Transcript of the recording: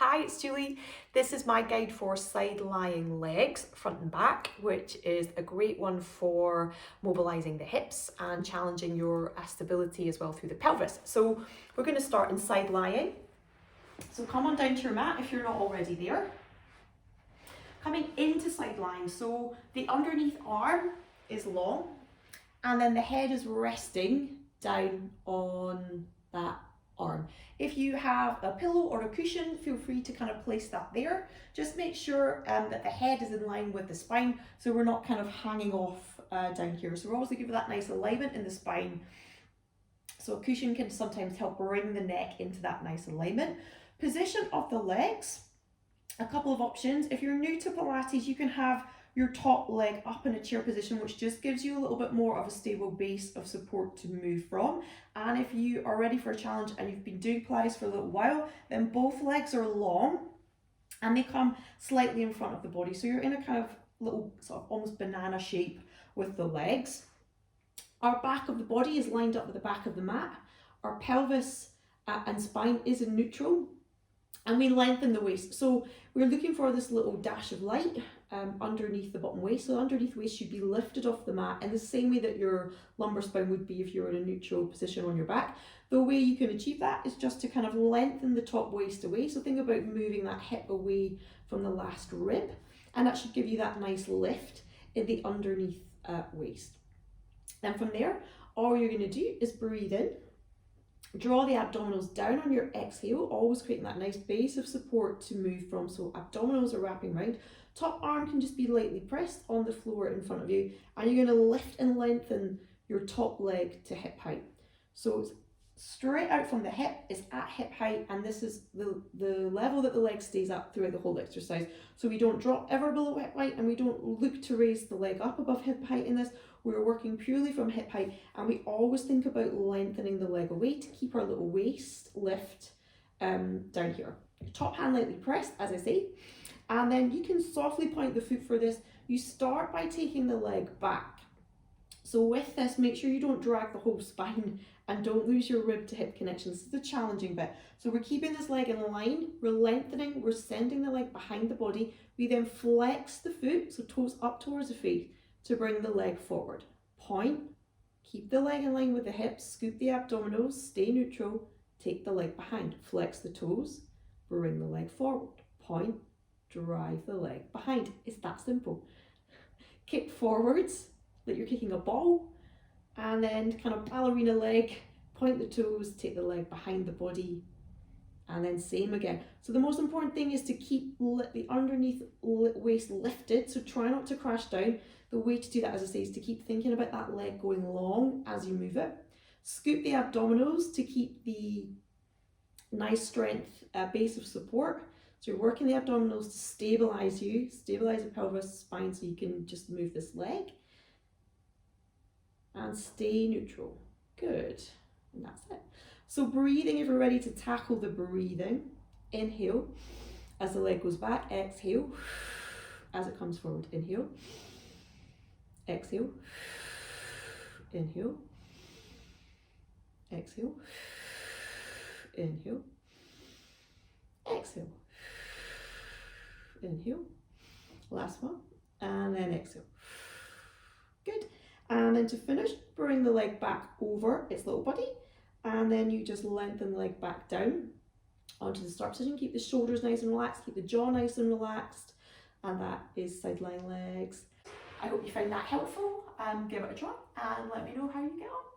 Hi, it's Julie. This is my guide for side lying legs, front and back, which is a great one for mobilizing the hips and challenging your stability as well through the pelvis. So we're going to start in side lying. So come on down to your mat if you're not already there. Coming into side lying, so the underneath arm is long and then the head is resting down on that arm. If you have a pillow or a cushion, feel free to kind of place that there. Just make sure that the head is in line with the spine, so we're not kind of hanging off down here. So we're always giving that nice alignment in the spine. So a cushion can sometimes help bring the neck into that nice alignment. Position of the legs, a couple of options. If you're new to Pilates, you can have your top leg up in a chair position, which just gives you a little bit more of a stable base of support to move from. And if you are ready for a challenge and you've been doing Pilates for a little while, then both legs are long and they come slightly in front of the body. So you're in a kind of little sort of almost banana shape with the legs. Our back of the body is lined up with the back of the mat. Our pelvis and spine is in neutral. And we lengthen the waist. So we're looking for this little dash of light underneath the bottom waist. So underneath waist should be lifted off the mat in the same way that your lumbar spine would be if you're in a neutral position on your back. The way you can achieve that is just to kind of lengthen the top waist away. So think about moving that hip away from the last rib, and that should give you that nice lift in the underneath waist. Then from there, all you're going to do is breathe in. Draw the abdominals down on your exhale, always creating that nice base of support to move from. So abdominals are wrapping around. Top arm can just be lightly pressed on the floor in front of you, and you're going to lift and lengthen your top leg to hip height. So it's straight out from the hip is at hip height, and this is the level that the leg stays at throughout the whole exercise. So we don't drop ever below hip height, and we don't look to raise the leg up above hip height in this. We're working purely from hip height, and we always think about lengthening the leg away to keep our little waist lift down here. Top hand lightly pressed, as I say, and then you can softly point the foot for this. You start by taking the leg back. So with this, make sure you don't drag the whole spine and don't lose your rib to hip connection. This is the challenging bit. So we're keeping this leg in line, we're lengthening, we're sending the leg behind the body. We then flex the foot, so toes up towards the feet, to bring the leg forward. Point, keep the leg in line with the hips, scoop the abdominals, stay neutral, take the leg behind, flex the toes, bring the leg forward. Point, drive the leg behind. It's that simple. Kick forwards, like you're kicking a ball, and then kind of ballerina leg, point the toes, take the leg behind the body, and then same again. So the most important thing is to keep the underneath waist lifted, so try not to crash down. The way to do that, as I say, is to keep thinking about that leg going long as you move it. Scoop the abdominals to keep the nice strength base of support. So you're working the abdominals to stabilize you, stabilize the pelvis, spine, so you can just move this leg. And stay neutral. Good. And that's it. So breathing, if you're ready to tackle the breathing, inhale as the leg goes back, exhale as it comes forward, inhale, exhale, inhale, exhale, inhale, exhale, inhale, last one, and then exhale. Good. And then to finish, bring the leg back over its little body, and then you just lengthen the leg back down onto the start position. Keep the shoulders nice and relaxed, keep the jaw nice and relaxed, and that is side lying legs. I hope you found that helpful. Give it a try and let me know how you get on.